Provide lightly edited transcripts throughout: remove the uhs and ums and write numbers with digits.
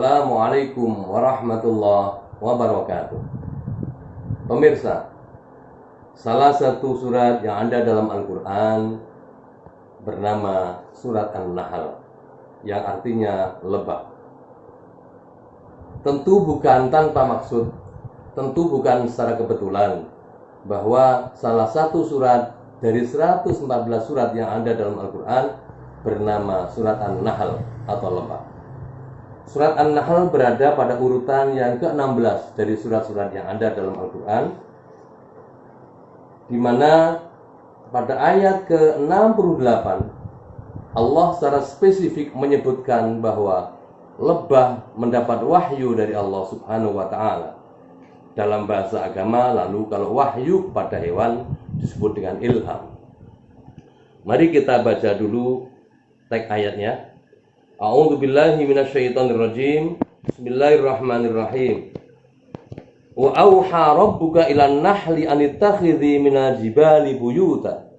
Assalamualaikum warahmatullahi wabarakatuh. Pemirsa, salah satu surat yang ada dalam Al-Quran bernama surat An-Nahl, yang artinya lebah. Tentu bukan tanpa maksud, tentu bukan secara kebetulan bahwa salah satu surat dari 114 surat yang ada dalam Al-Quran bernama surat An-Nahl atau lebah. Surat An-Nahl berada pada urutan yang ke-16 dari surat-surat yang ada dalam Al-Quran, di mana pada ayat ke-68 Allah secara spesifik menyebutkan bahwa lebah mendapat wahyu dari Allah Subhanahu wa Ta'ala. Dalam bahasa agama, lalu kalau wahyu pada hewan disebut dengan ilham. Mari kita baca dulu teks ayatnya. A'udzubillahi minasyaitonirrajim. Bismillahirrahmanirrahim. Wa auha rabbuka ilan nahli anittakhidhi minal jibali buyuta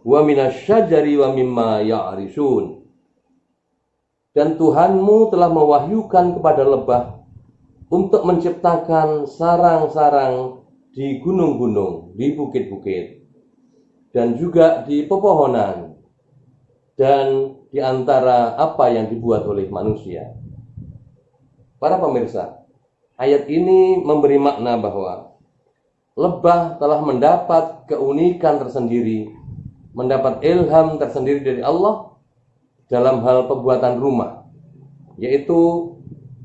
wa minasyajari wa mimma ya'rishun. Dan Tuhanmu telah mewahyukan kepada lebah untuk menciptakan sarang-sarang di gunung-gunung, di bukit-bukit, dan juga di pepohonan, dan di antara apa yang dibuat oleh manusia. Para pemirsa, ayat ini memberi makna bahwa lebah telah mendapat keunikan tersendiri, mendapat ilham tersendiri dari Allah dalam hal pembuatan rumah, yaitu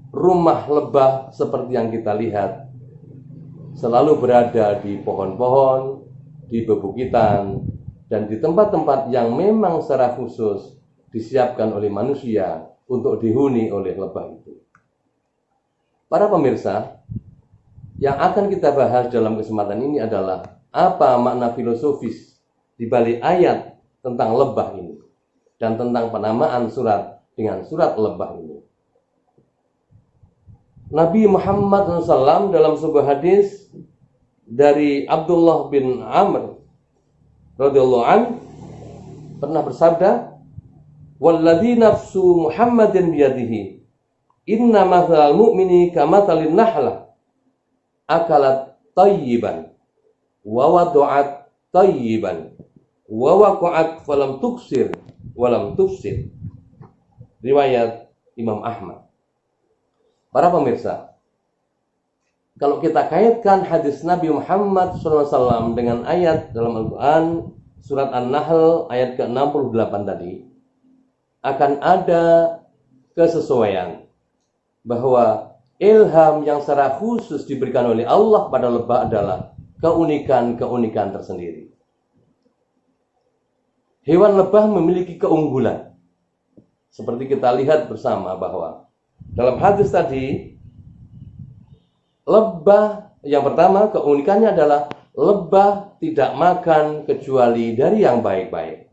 rumah lebah seperti yang kita lihat selalu berada di pohon-pohon, di bebukitan, dan di tempat-tempat yang memang secara khusus disiapkan oleh manusia untuk dihuni oleh lebah itu. Para pemirsa, yang akan kita bahas dalam kesempatan ini adalah apa makna filosofis di balik ayat tentang lebah ini dan tentang penamaan surat dengan surat lebah ini. Nabi Muhammad SAW dalam sebuah hadis dari Abdullah bin Amr radhiyallahu an pernah bersabda, "Walladzi nafsu Muhammadin biyadihi, inna mathalal mu'mini kamathalin nahlah, akalat tayyiban, wa wada'at tayyiban, wa waqa'at falam tuksir, walam tufsir." Riwayat Imam Ahmad. Para pemirsa, kalau kita kaitkan hadis Nabi Muhammad SAW dengan ayat dalam Al-Quran surat An-Nahl ayat ke-68 tadi, akan ada kesesuaian bahwa ilham yang secara khusus diberikan oleh Allah pada lebah adalah keunikan-keunikan tersendiri. Hewan lebah memiliki keunggulan. Seperti kita lihat bersama bahwa dalam hadis tadi, lebah yang pertama keunikannya adalah lebah tidak makan kecuali dari yang baik-baik.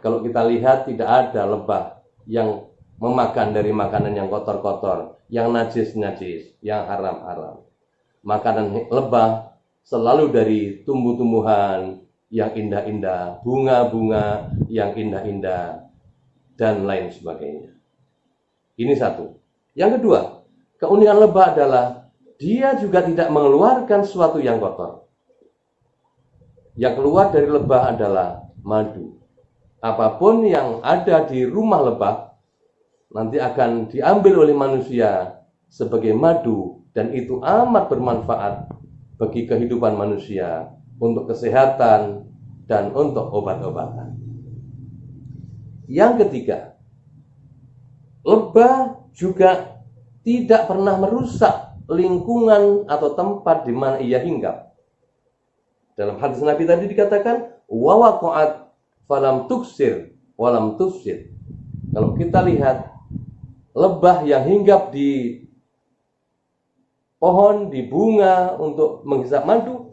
Kalau kita lihat tidak ada lebah yang memakan dari makanan yang kotor-kotor, yang najis-najis, yang haram-haram. Makanan lebah selalu dari tumbuh-tumbuhan yang indah-indah, bunga-bunga yang indah-indah, dan lain sebagainya. Ini satu. Yang kedua, keunikan lebah adalah dia juga tidak mengeluarkan sesuatu yang kotor. Yang keluar dari lebah adalah madu. Apapun yang ada di rumah lebah nanti akan diambil oleh manusia sebagai madu, dan itu amat bermanfaat bagi kehidupan manusia untuk kesehatan dan untuk obat-obatan. Yang ketiga, lebah juga tidak pernah merusak lingkungan atau tempat di mana ia hinggap. Dalam hadis Nabi tadi dikatakan, wa waqa'at falam tuksir walam tufsir. Kalau kita lihat lebah yang hinggap di pohon, di bunga untuk menghisap madu,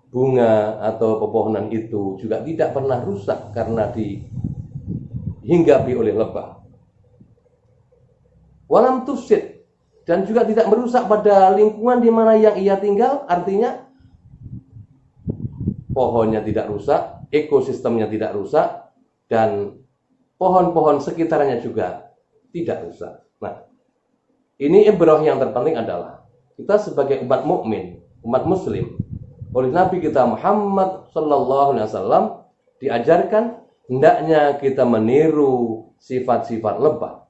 bunga atau pepohonan itu juga tidak pernah rusak karena dihinggapi oleh lebah. Walam tufsir, dan juga tidak merusak pada lingkungan di mana yang ia tinggal, artinya pohonnya tidak rusak, ekosistemnya tidak rusak, dan pohon-pohon sekitarnya juga tidak rusak. Nah, Ini ibrah yang terpenting adalah kita sebagai umat mukmin, umat muslim, oleh Nabi kita Muhammad sallallahu alaihi wasallam diajarkan hendaknya kita meniru sifat-sifat lebah.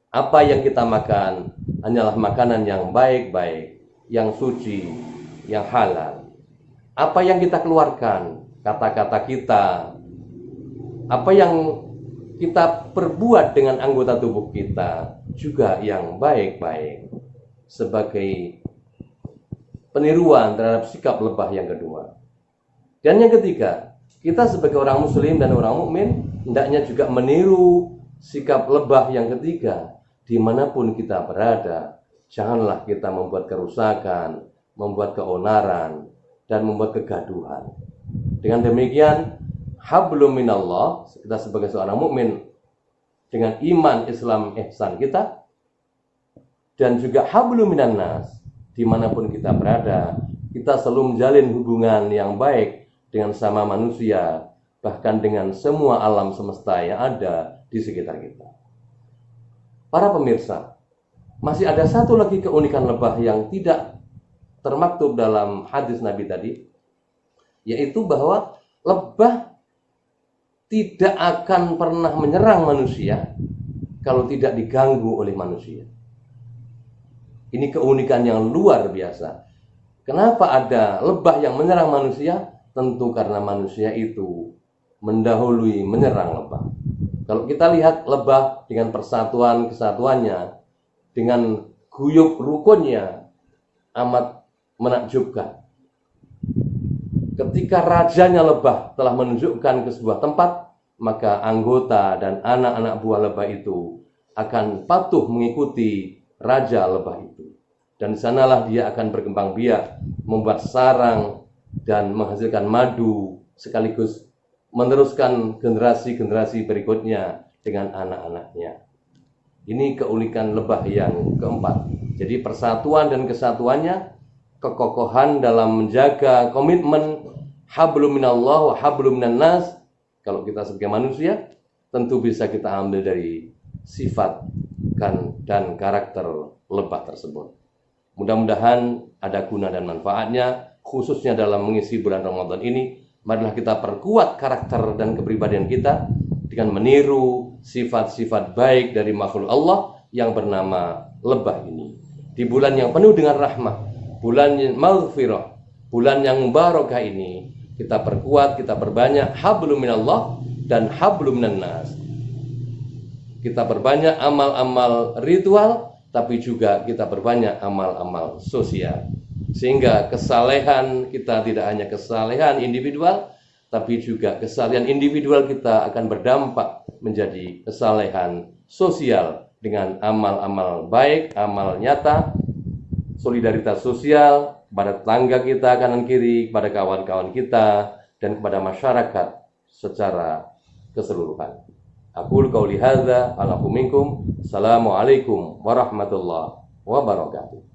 Apa yang kita makan hanyalah makanan yang baik-baik, yang suci, yang halal. Apa yang kita keluarkan, kata-kata kita, apa yang kita perbuat dengan anggota tubuh kita juga yang baik-baik, sebagai peniruan terhadap sikap lebah yang kedua. Dan yang ketiga, kita sebagai orang muslim dan orang mukmin hendaknya juga meniru sikap lebah yang ketiga dimanapun kita berada. Janganlah kita membuat kerusakan, membuat keonaran, dan membuat kegaduhan. Dengan demikian, hablum minallah, kita sebagai seorang mukmin dengan iman, Islam, ihsan kita, dan juga hablum minannas, dimanapun kita berada, kita selalu menjalin hubungan yang baik dengan sama manusia, bahkan dengan semua alam semesta yang ada di sekitar kita. Para pemirsa, masih ada satu lagi keunikan lebah yang tidak termaktub dalam hadis Nabi tadi, yaitu bahwa lebah tidak akan pernah menyerang manusia kalau tidak diganggu oleh manusia. Ini keunikan yang luar biasa. Kenapa ada lebah yang menyerang manusia? Tentu karena manusia itu mendahului menyerang lebah. Kalau kita lihat lebah dengan persatuan kesatuannya, dengan guyup rukunnya, amat menakjubkan. Ketika rajanya lebah telah menunjukkan ke sebuah tempat, maka anggota dan anak-anak buah lebah itu akan patuh mengikuti raja lebah itu. Dan sanalah dia akan berkembang biak, membuat sarang, dan menghasilkan madu, sekaligus meneruskan generasi-generasi berikutnya dengan anak-anaknya. Ini keunikan lebah yang keempat. Jadi persatuan dan kesatuannya, kekokohan dalam menjaga komitmen hablum minallah wa hablum minannas. Kalau kita sebagai manusia, tentu bisa kita ambil dari sifat dan karakter lebah tersebut. Mudah-mudahan ada guna dan manfaatnya, khususnya dalam mengisi bulan Ramadan ini. Marilah kita perkuat karakter dan kepribadian kita dengan meniru sifat-sifat baik dari makhluk Allah yang bernama lebah ini. Di bulan yang penuh dengan rahmat, bulan maghfirah, bulan yang mubarakah ini, kita perkuat, kita perbanyak hablum minallah dan hablum minannas. Kita perbanyak amal-amal ritual, tapi juga kita perbanyak amal-amal sosial. Sehingga kesalehan kita tidak hanya kesalehan individual, tapi juga kesalehan individual kita akan berdampak menjadi kesalehan sosial dengan amal-amal baik, amal nyata, solidaritas sosial kepada tetangga kita kanan kiri, kepada kawan-kawan kita, dan kepada masyarakat secara keseluruhan. Aqulu qauli hadza wa a'lamu minkum. Assalamualaikum warahmatullahi wabarakatuh.